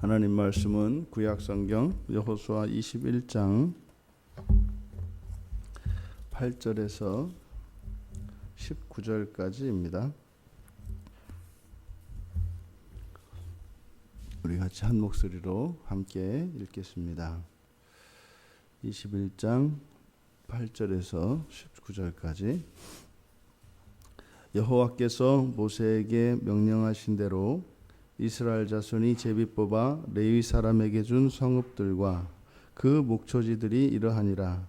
하나님 말씀은 구약성경 여호수아 21장 8절에서 19절까지입니다. 우리 같이 한 목소리로 함께 읽겠습니다. 21장 8절에서 19절까지. 여호와께서 모세에게 명령하신 대로 이스라엘 자손이 제비 뽑아 레위 사람에게 준 성읍들과 그 목초지들이 이러하니라.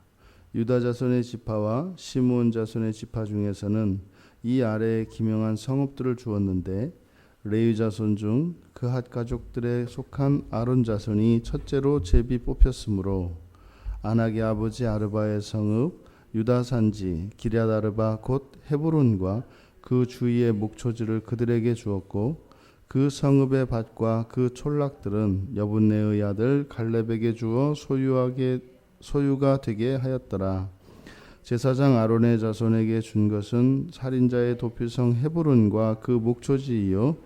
유다 자손의 지파와 시므온 자손의 지파 중에서는 이 아래에 기명한 성읍들을 주었는데, 레위 자손 중 그핫 가족들에 속한 아론 자손이 첫째로 제비 뽑혔으므로 아낙의 아버지 아르바의 성읍 유다 산지 기럇 아르바 곧 헤브론과 그 주위의 목초지를 그들에게 주었고, 그 성읍의 밭과 그 촌락들은 여분네의 아들 갈렙에게 주어 소유가 되게 하였더라. 제사장 아론의 자손에게 준 것은 살인자의 도피성 헤브론과 그 목초지이요,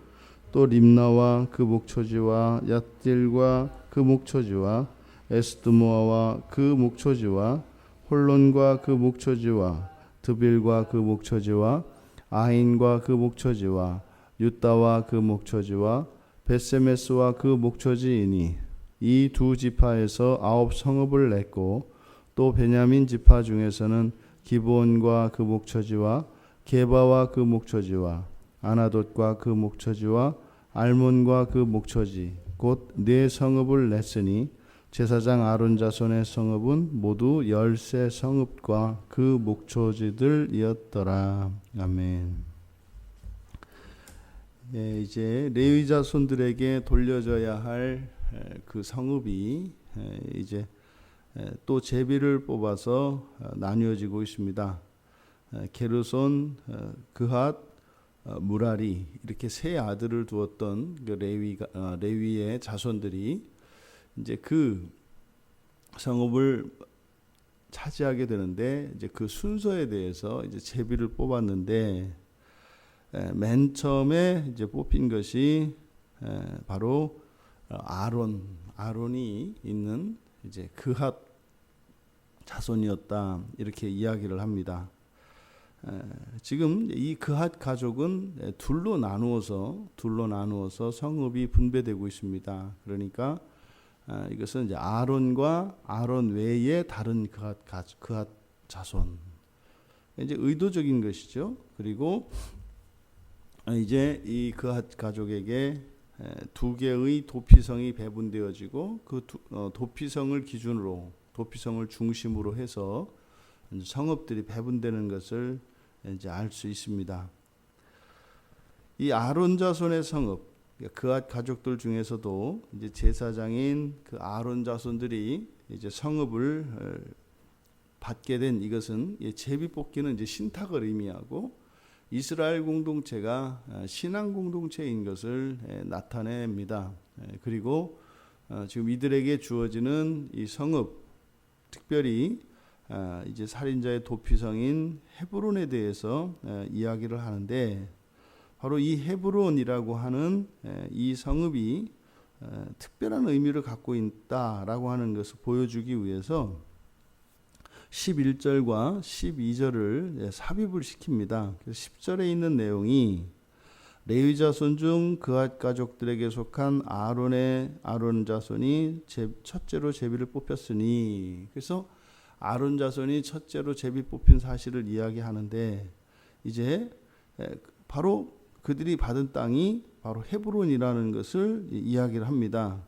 또 림나와 그 목초지와 얏딜과 그 목초지와 에스드모아와 그 목초지와 홀론과 그 목초지와 드빌과 그 목초지와 아인과 그 목초지와 유다와 그 목초지와 벳세메스와 그 목초지이니, 이 두 지파에서 9 성읍을 냈고, 또 베냐민 지파 중에서는 기브온과 그 목초지와 게바와 그 목초지와 아나돗과 그 목초지와 알몬과 그 목초지 곧 4 성읍을 냈으니, 제사장 아론 자손의 성읍은 모두 13 성읍과 그 목초지들이었더라. 아멘. 이제 레위 자손들에게 돌려져야 할 그 성읍이 이제 또 제비를 뽑아서 나뉘어지고 있습니다. 게르손, 그핫, 무라리 이렇게 3 아들을 두었던 그 레위의 자손들이 이제 그 성읍을 차지하게 되는데, 이제 그 순서에 대해서 이제 제비를 뽑았는데, 맨 처음에 이제 뽑힌 것이 바로 아론이 있는 이제 그핫 자손이었다, 이렇게 이야기를 합니다. 지금 이 그핫 가족은 둘로 나누어서 성읍이 분배되고 있습니다. 그러니까 이것은 이제 아론과 아론 외에 다른 그핫 자손, 이제 의도적인 것이죠. 그리고 이제 이 그핫 가족에게 2개의 도피성이 배분되어지고, 그 도피성을 기준으로, 도피성을 중심으로 해서 성읍들이 배분되는 것을 이제 알 수 있습니다. 이 아론 자손의 성읍, 그핫 가족들 중에서도 이제 제사장인 그 아론 자손들이 이제 성읍을 받게 된 이것은, 제비 뽑기는 이제 신탁을 의미하고 이스라엘 공동체가 신앙 공동체인 것을 나타냅니다. 그리고 지금 이들에게 주어지는 이 성읍, 특별히 이제 살인자의 도피성인 헤브론에 대해서 이야기를 하는데, 바로 이 헤브론이라고 하는 이 성읍이 특별한 의미를 갖고 있다라고 하는 것을 보여주기 위해서 11절과 12절을 삽입을 시킵니다. 그래서 10절에 있는 내용이 레위 자손 중 그핫 가족들에게 속한 아론 자손이 첫째로 제비를 뽑혔으니, 그래서 아론 자손이 첫째로 제비 뽑힌 사실을 이야기하는데, 이제 바로 그들이 받은 땅이 바로 헤브론이라는 것을 이야기를 합니다.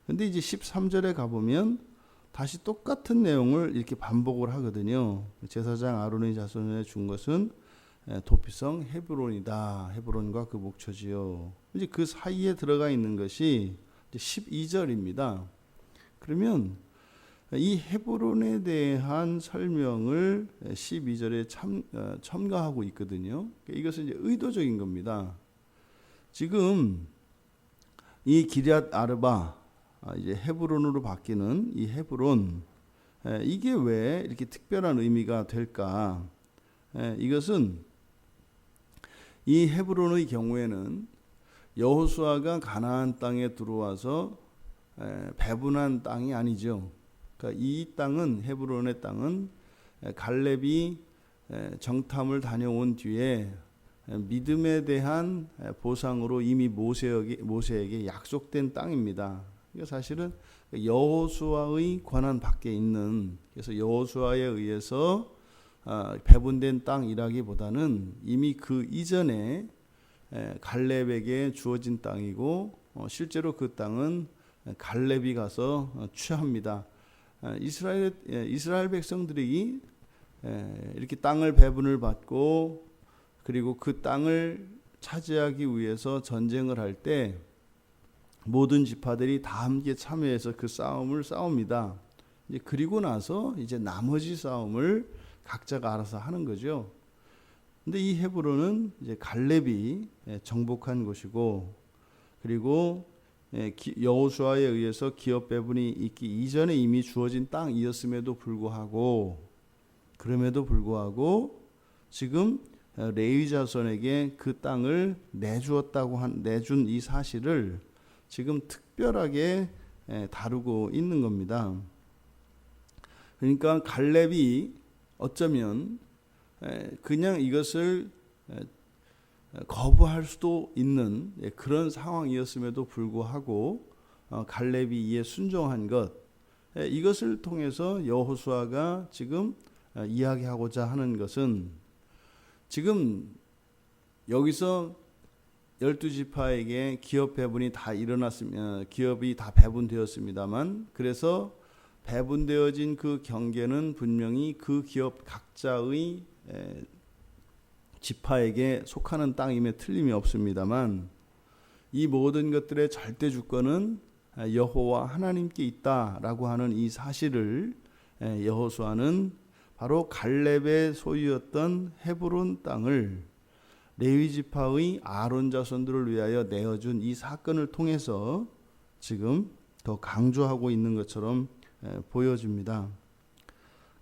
그런데 이제 13절에 가보면 다시 똑같은 내용을 이렇게 반복을 하거든요. 제사장 아론의 자손에 준 것은 도피성 헤브론이다. 헤브론과 그 목초지요. 이제 그 사이에 들어가 있는 것이 12절입니다. 그러면 이 헤브론에 대한 설명을 12절에 첨가하고 있거든요. 이것은 이제 의도적인 겁니다. 지금 이 기럇 아르바, 이제 헤브론으로 바뀌는 이 헤브론, 이게 왜 이렇게 특별한 의미가 될까? 이것은 이 헤브론의 경우에는 여호수아가 가나안 땅에 들어와서 배분한 땅이 아니죠. 그러니까 이 땅은 헤브론의 땅은 갈렙이 정탐을 다녀온 뒤에 믿음에 대한 보상으로 이미 모세에게 약속된 땅입니다. 그러니까 사실은 여호수아의 권한 밖에 있는, 그래서 여호수아에 의해서 배분된 땅이라기보다는 이미 그 이전에 갈렙에게 주어진 땅이고 실제로 그 땅은 갈렙이 가서 취합니다. 이스라엘 백성들이 이렇게 땅을 배분을 받고 그리고 그 땅을 차지하기 위해서 전쟁을 할 때 모든 지파들이 다 함께 참여해서 그 싸움을 싸웁니다. 이제 그리고 나서 이제 나머지 싸움을 각자가 알아서 하는 거죠. 근데 이 헤브론은 이제 갈렙이 정복한 곳이고, 그리고 여호수아에 의해서 기업 배분이 있기 이전에 이미 주어진 땅이었음에도 불구하고, 지금 레위 자손에게 그 땅을 내준 이 사실을 지금 특별하게 다루고 있는 겁니다. 그러니까 갈렙이 어쩌면 그냥 이것을 거부할 수도 있는 그런 상황이었음에도 불구하고 갈렙이 이에 순종한 것, 이것을 통해서 여호수아가 지금 이야기하고자 하는 것은, 지금 여기서 12지파에게 기업 배분이 다 일어났으면 기업이 다 배분되었습니다만, 그래서 배분되어진 그 경계는 분명히 그 기업 각자의 지파에게 속하는 땅임에 틀림이 없습니다만, 이 모든 것들의 절대 주권은 여호와 하나님께 있다라고 하는 이 사실을 여호수아는 바로 갈렙의 소유였던 헤브론 땅을 레위 지파의 아론 자손들을 위하여 내어준 이 사건을 통해서 지금 더 강조하고 있는 것처럼 보여집니다.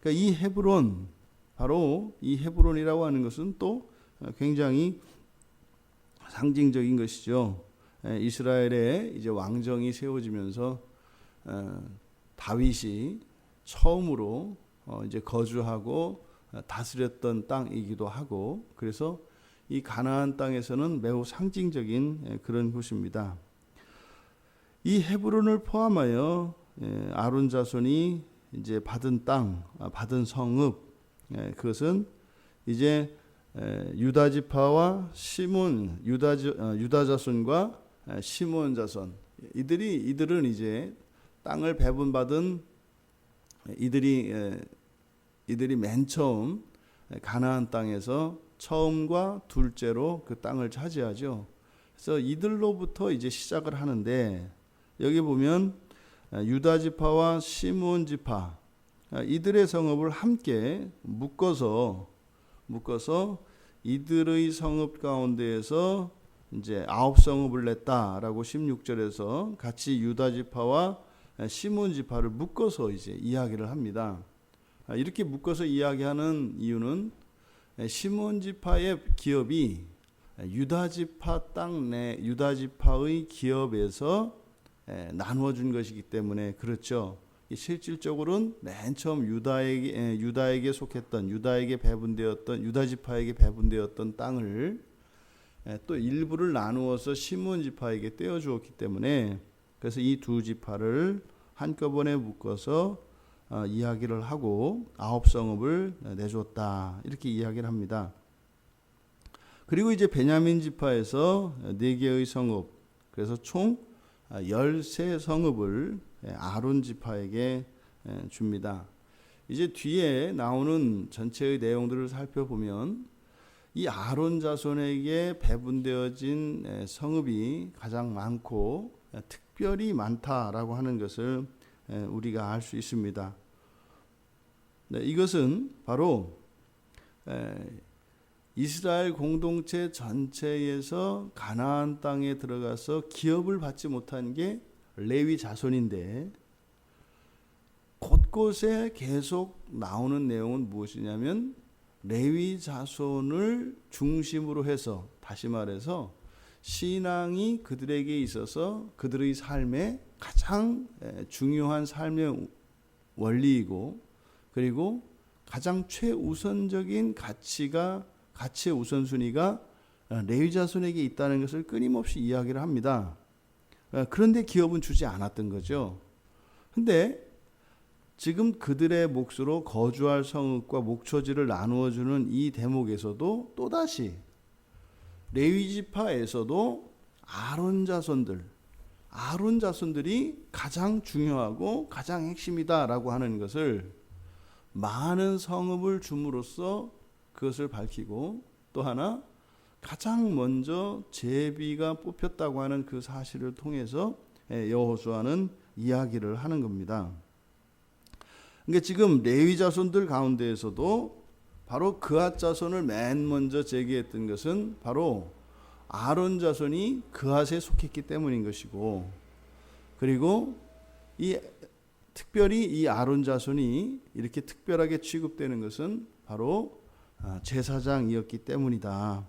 그러니까 이 헤브론, 바로 이 헤브론이라고 하는 것은 또 굉장히 상징적인 것이죠. 이스라엘의 이제 왕정이 세워지면서 다윗이 처음으로 이제 거주하고 다스렸던 땅이기도 하고, 그래서 이 가나안 땅에서는 매우 상징적인 그런 곳입니다. 이 헤브론을 포함하여 아론 자손이 이제 받은 땅, 받은 성읍, 그것은 이제 유다 지파와 시몬, 유다 자손과 시몬 자손, 이들은 이제 땅을 배분받은 이들이 맨 처음 가나안 땅에서 처음과 둘째로 그 땅을 차지하죠. 그래서 이들로부터 이제 시작을 하는데, 여기 보면 유다 지파와 시므온 지파, 이들의 성읍을 함께 묶어서 이들의 성읍 가운데에서 이제 9성읍을 냈다라고 16절에서 같이 유다 지파와 시므온 지파를 묶어서 이제 이야기를 합니다. 이렇게 묶어서 이야기하는 이유는 시므온 지파의 기업이 유다 지파 땅 내 유다 지파의 기업에서 나누어 준 것이기 때문에 그렇죠. 실질적으로는 맨 처음 유다에게 속했던, 유다에게 배분되었던, 유다 지파에게 배분되었던 땅을 또 일부를 나누어서 시므온 지파에게 떼어 주었기 때문에, 그래서 이 두 지파를 한꺼번에 묶어서 이야기를 하고 9성읍을 내줬다, 이렇게 이야기를 합니다. 그리고 이제 베냐민 지파에서 4개의 성읍, 그래서 총 13성읍을 아론 지파에게 줍니다. 이제 뒤에 나오는 전체의 내용들을 살펴보면 이 아론 자손에게 배분되어진 성읍이 가장 많고 특별히 많다라고 하는 것을 우리가 알 수 있습니다. 이것은 바로 이스라엘 공동체 전체에서 가나안 땅에 들어가서 기업을 받지 못한 게 레위 자손인데, 곳곳에 계속 나오는 내용은 무엇이냐면 레위 자손을 중심으로 해서, 다시 말해서 신앙이 그들에게 있어서 그들의 삶에 가장 중요한 삶의 원리이고, 그리고 가장 최우선적인 가치의 우선순위가 레위 자손에게 있다는 것을 끊임없이 이야기를 합니다. 그런데 기업은 주지 않았던 거죠. 근데 지금 그들의 몫으로 거주할 성읍과 목초지를 나누어 주는 이 대목에서도 또다시 레위 지파에서도 아론 자손들이 가장 중요하고 가장 핵심이다라고 하는 것을 많은 성읍을 줌으로써 그것을 밝히고, 또 하나 가장 먼저 제비가 뽑혔다고 하는 그 사실을 통해서 여호수아는 이야기를 하는 겁니다. 그러니까 지금 레위 자손들 가운데에서도 바로 그앗 자손을 맨 먼저 제기했던 것은 바로 아론 자손이 그앗에 속했기 때문인 것이고, 그리고 특별히 이 아론 자손이 이렇게 특별하게 취급되는 것은 바로 제사장이었기 때문이다.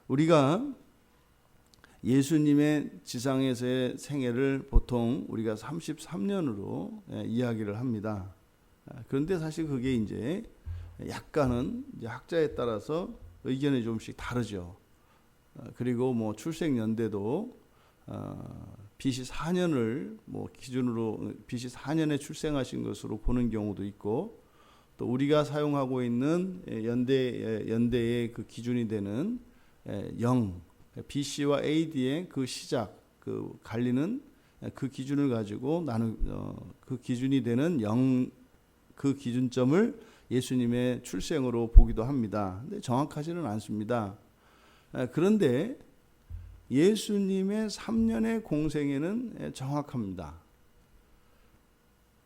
우리가 예수님의 지상에서의 생애를 보통 우리가 33년으로 이야기를 합니다. 그런데 사실 그게 이제 약간은 이제 학자에 따라서 의견이 조금씩 다르죠. 그리고 뭐 출생 연대도 BC 4년을 기준으로 BC 4년에 출생하신 것으로 보는 경우도 있고, 또 우리가 사용하고 있는 연대의 그 기준이 되는 BC와 AD의 그 시작, 그 갈리는 그 기준을 가지고 그 기준이 되는 그 기준점을 예수님의 출생으로 보기도 합니다. 근데 정확하지는 않습니다. 그런데 예수님의 3년의 공생애는 정확합니다.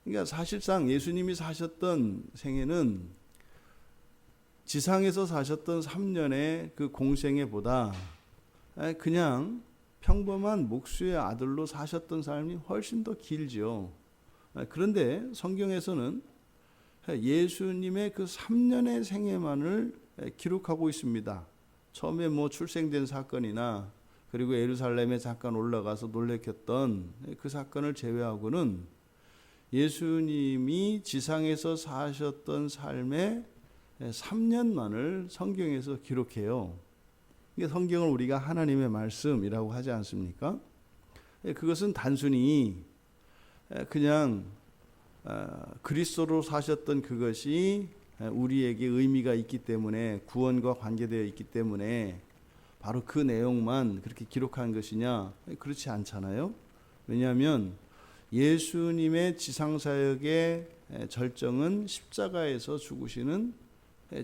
그러니까 사실상 예수님이 사셨던 생애는 지상에서 사셨던 3년의 그 공생애보다 그냥 평범한 목수의 아들로 사셨던 삶이 훨씬 더 길죠. 그런데 성경에서는 예수님의 그 3년의 생애만을 기록하고 있습니다. 처음에 출생된 사건이나 그리고 예루살렘에 잠깐 올라가서 놀래켰던 그 사건을 제외하고는 예수님이 지상에서 사셨던 삶의 3년만을 성경에서 기록해요. 이게 성경을 우리가 하나님의 말씀이라고 하지 않습니까? 그것은 단순히 그냥 그리스도로 사셨던 그것이 우리에게 의미가 있기 때문에, 구원과 관계되어 있기 때문에 바로 그 내용만 그렇게 기록한 것이냐? 그렇지 않잖아요. 왜냐하면 예수님의 지상사역의 절정은 십자가에서 죽으시는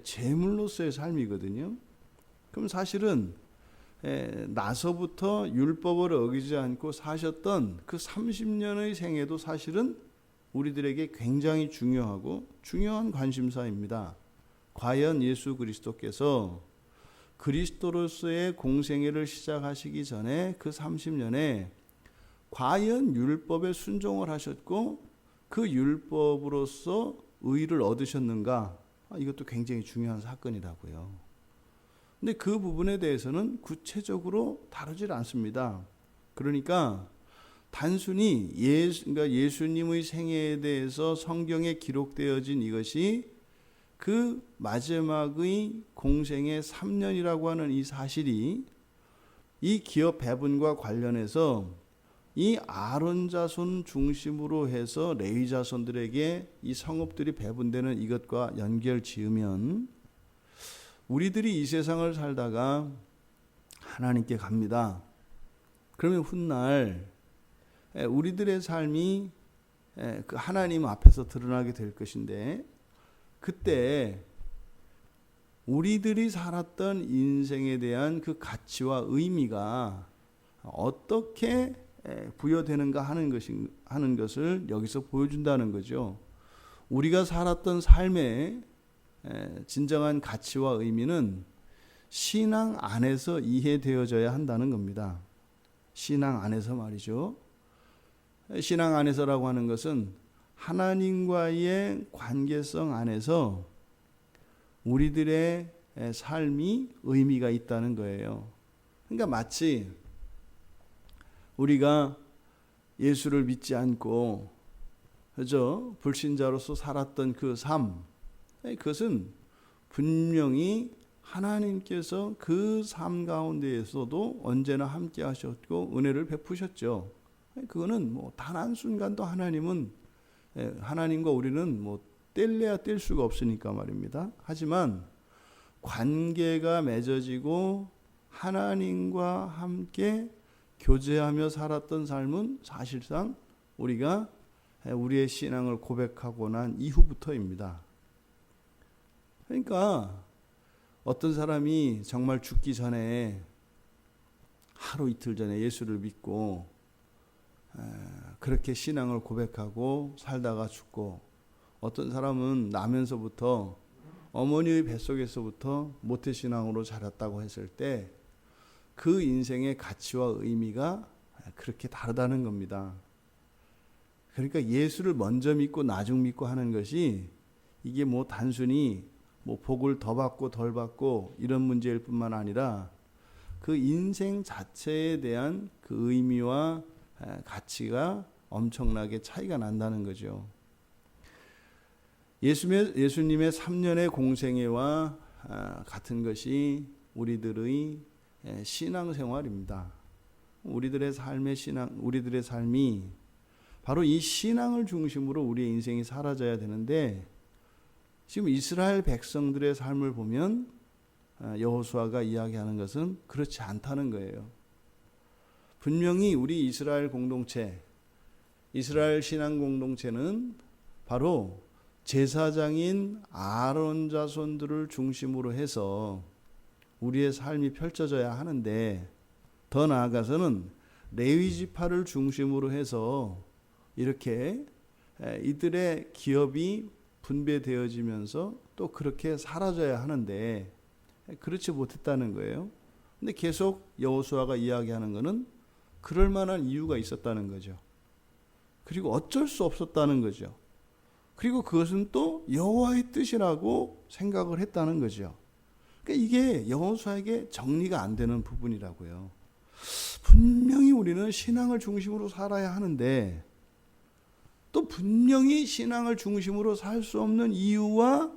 제물로서의 삶이거든요. 그럼 사실은 나서부터 율법을 어기지 않고 사셨던 그 30년의 생애도 사실은 우리들에게 굉장히 중요하고 중요한 관심사입니다. 과연 예수 그리스도께서 그리스도로서의 공생애를 시작하시기 전에 그 30년에 과연 율법에 순종을 하셨고 그 율법으로서 의를 얻으셨는가? 이것도 굉장히 중요한 사건이라고요. 근데 그 부분에 대해서는 구체적으로 다루질 않습니다. 그러니까 단순히 예수님의 생애에 대해서 성경에 기록되어진 이것이 그 마지막의 공생의 3년이라고 하는 이 사실이 이 기업 배분과 관련해서 이 아론 자손 중심으로 해서 레위 자손들에게 이 성읍들이 배분되는 이것과 연결 지으면 우리들이 이 세상을 살다가 하나님께 갑니다. 그러면 훗날 우리들의 삶이 그 하나님 앞에서 드러나게 될 것인데, 그때 우리들이 살았던 인생에 대한 그 가치와 의미가 어떻게 부여되는가 하는 것을 여기서 보여준다는 거죠. 우리가 살았던 삶의 진정한 가치와 의미는 신앙 안에서 이해되어져야 한다는 겁니다. 신앙 안에서 말이죠. 신앙 안에서라고 하는 것은 하나님과의 관계성 안에서 우리들의 삶이 의미가 있다는 거예요. 그러니까 마치 우리가 예수를 믿지 않고 그저 불신자로서 살았던 그 삶, 그것은 분명히 하나님께서 그 삶 가운데에서도 언제나 함께 하셨고 은혜를 베푸셨죠. 그거는 뭐 단 한순간도 하나님과 우리는 뭐 뗄래야 뗄 수가 없으니까 말입니다. 하지만 관계가 맺어지고 하나님과 함께 교제하며 살았던 삶은 사실상 우리가 우리의 신앙을 고백하고 난 이후부터입니다. 그러니까 어떤 사람이 정말 죽기 전에 하루 이틀 전에 예수를 믿고 그렇게 신앙을 고백하고 살다가 죽고, 어떤 사람은 나면서부터 어머니의 뱃속에서부터 모태신앙으로 자랐다고 했을 때 그 인생의 가치와 의미가 그렇게 다르다는 겁니다. 그러니까 예수를 먼저 믿고 나중 믿고 하는 것이 이게 뭐 단순히 뭐 복을 더 받고 덜 받고 이런 문제일 뿐만 아니라 그 인생 자체에 대한 그 의미와 가치가 엄청나게 차이가 난다는 거죠. 예수님의 3년의 공생애와 같은 것이 우리들의 신앙생활입니다. 우리들의 삶이 바로 이 신앙을 중심으로 우리의 인생이 살아져야 되는데, 지금 이스라엘 백성들의 삶을 보면 여호수아가 이야기하는 것은 그렇지 않다는 거예요. 분명히 우리 이스라엘 신앙 공동체는 바로 제사장인 아론 자손들을 중심으로 해서 우리의 삶이 펼쳐져야 하는데, 더 나아가서는 레위 지파를 중심으로 해서 이렇게 이들의 기업이 분배되어지면서 또 그렇게 사라져야 하는데 그렇지 못했다는 거예요. 근데 계속 여호수아가 이야기하는 것은 그럴 만한 이유가 있었다는 거죠. 그리고 어쩔 수 없었다는 거죠. 그리고 그것은 또 여호와의 뜻이라고 생각을 했다는 거죠. 그러니까 이게 여호수아에게 정리가 안 되는 부분이라고요. 분명히 우리는 신앙을 중심으로 살아야 하는데 또 분명히 신앙을 중심으로 살 수 없는 이유와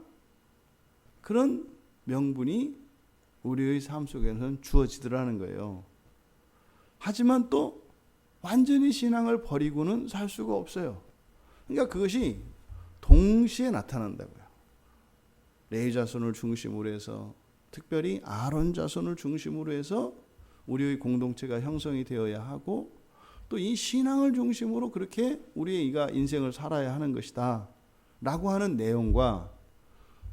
그런 명분이 우리의 삶 속에서는 주어지더라는 거예요. 하지만 또 완전히 신앙을 버리고는 살 수가 없어요. 그러니까 그것이 동시에 나타난다고요. 레위 자손을 중심으로 해서, 특별히 아론 자손을 중심으로 해서 우리의 공동체가 형성이 되어야 하고, 또 이 신앙을 중심으로 그렇게 우리의 인생을 살아야 하는 것이다 라고 하는 내용과,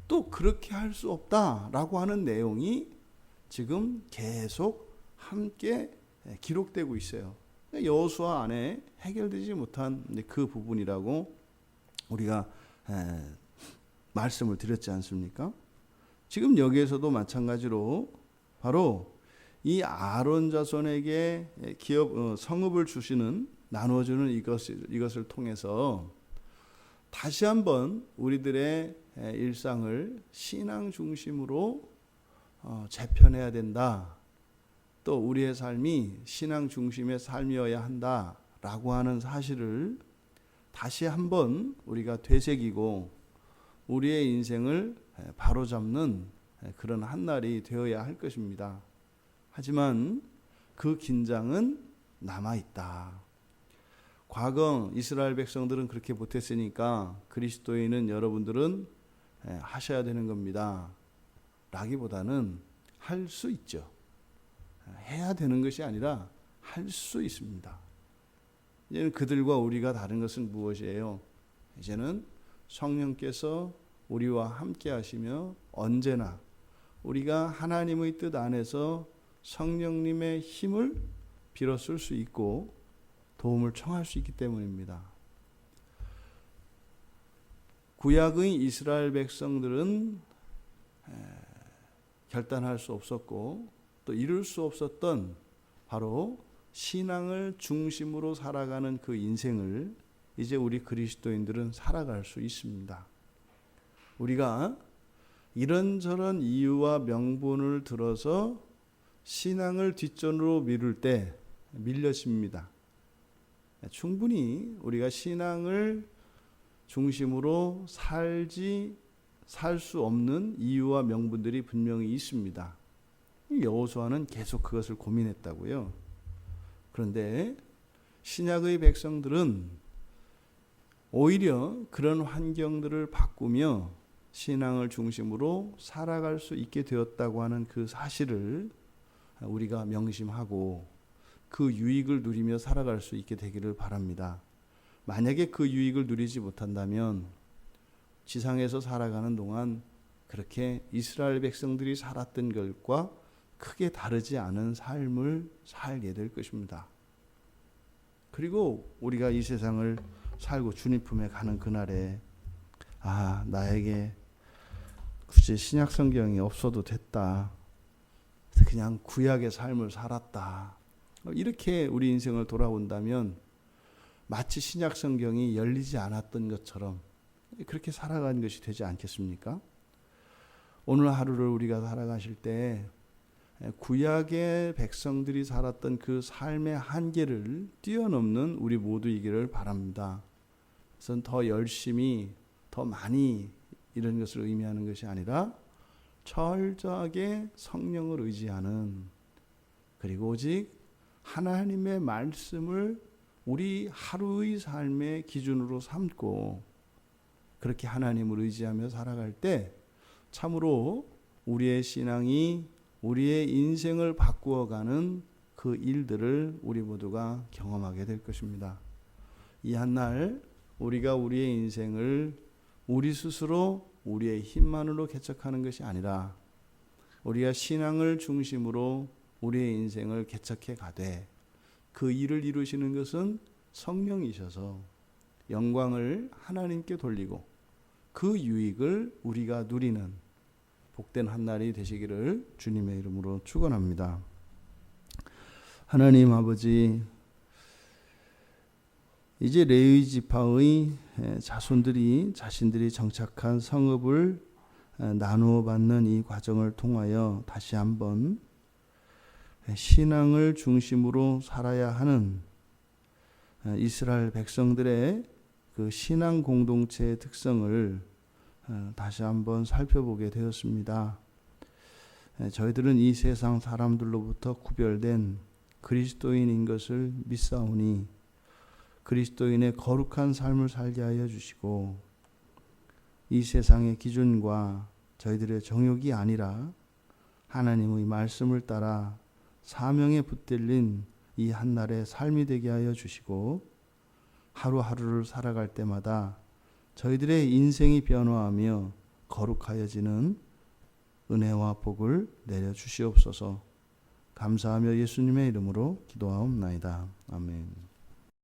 또 그렇게 할 수 없다 라고 하는 내용이 지금 계속 함께 기록되고 있어요. 여호수아 안에 해결되지 못한 그 부분이라고 우리가 말씀을 드렸지 않습니까? 지금 여기에서도 마찬가지로 바로 이 아론 자손에게 성읍을 주시는, 나누어주는 이것을 통해서 다시 한번 우리들의 일상을 신앙 중심으로 재편해야 된다. 또 우리의 삶이 신앙 중심의 삶이어야 한다라고 하는 사실을 다시 한번 우리가 되새기고 우리의 인생을 바로잡는 그런 한 날이 되어야 할 것입니다. 하지만 그 긴장은 남아있다. 과거 이스라엘 백성들은 그렇게 못했으니까 그리스도인은 여러분들은 하셔야 되는 겁니다 라기보다는 할 수 있죠. 해야 되는 것이 아니라 할 수 있습니다. 이제는 그들과 우리가 다른 것은 무엇이에요? 이제는 성령께서 우리와 함께 하시며 언제나 우리가 하나님의 뜻 안에서 성령님의 힘을 빌어쓸 수 있고 도움을 청할 수 있기 때문입니다. 구약의 이스라엘 백성들은 결단할 수 없었고 또 이룰 수 없었던 바로 신앙을 중심으로 살아가는 그 인생을 이제 우리 그리스도인들은 살아갈 수 있습니다. 우리가 이런저런 이유와 명분을 들어서 신앙을 뒷전으로 미룰 때 밀려집니다. 충분히 우리가 신앙을 중심으로 살 수 없는 이유와 명분들이 분명히 있습니다. 여호수아는 계속 그것을 고민했다고요. 그런데 신약의 백성들은 오히려 그런 환경들을 바꾸며 신앙을 중심으로 살아갈 수 있게 되었다고 하는 그 사실을 우리가 명심하고 그 유익을 누리며 살아갈 수 있게 되기를 바랍니다. 만약에 그 유익을 누리지 못한다면 지상에서 살아가는 동안 그렇게 이스라엘 백성들이 살았던 것과 크게 다르지 않은 삶을 살게 될 것입니다. 그리고 우리가 이 세상을 살고 주님 품에 가는 그날에 나에게 굳이 신약 성경이 없어도 됐다. 그냥 구약의 삶을 살았다. 이렇게 우리 인생을 돌아온다면 마치 신약 성경이 열리지 않았던 것처럼 그렇게 살아가는 것이 되지 않겠습니까? 오늘 하루를 우리가 살아가실 때 구약의 백성들이 살았던 그 삶의 한계를 뛰어넘는 우리 모두이기를 바랍니다. 그래서 더 열심히, 더 많이 이런 것을 의미하는 것이 아니라 철저하게 성령을 의지하는, 그리고 오직 하나님의 말씀을 우리 하루의 삶의 기준으로 삼고 그렇게 하나님을 의지하며 살아갈 때 참으로 우리의 신앙이 우리의 인생을 바꾸어가는 그 일들을 우리 모두가 경험하게 될 것입니다. 이 한날 우리가 우리의 인생을 우리 스스로 우리의 힘만으로 개척하는 것이 아니라 우리가 신앙을 중심으로 우리의 인생을 개척해 가되 그 일을 이루시는 것은 성령이셔서 영광을 하나님께 돌리고 그 유익을 우리가 누리는 복된 한날이 되시기를 주님의 이름으로 축원합니다. 하나님 아버지, 이제 레위 지파의 자손들이 자신들이 정착한 성읍을 나누어 받는 이 과정을 통하여 다시 한번 신앙을 중심으로 살아야 하는 이스라엘 백성들의 그 신앙 공동체의 특성을 다시 한번 살펴보게 되었습니다. 저희들은 이 세상 사람들로부터 구별된 그리스도인인 것을 믿사오니 그리스도인의 거룩한 삶을 살게 하여 주시고 이 세상의 기준과 저희들의 정욕이 아니라 하나님의 말씀을 따라 사명에 붙들린 이 한날의 삶이 되게 하여 주시고 하루하루를 살아갈 때마다 저희들의 인생이 변화하며 거룩하여지는 은혜와 복을 내려 주시옵소서. 감사하며 예수님의 이름으로 기도하옵나이다. 아멘.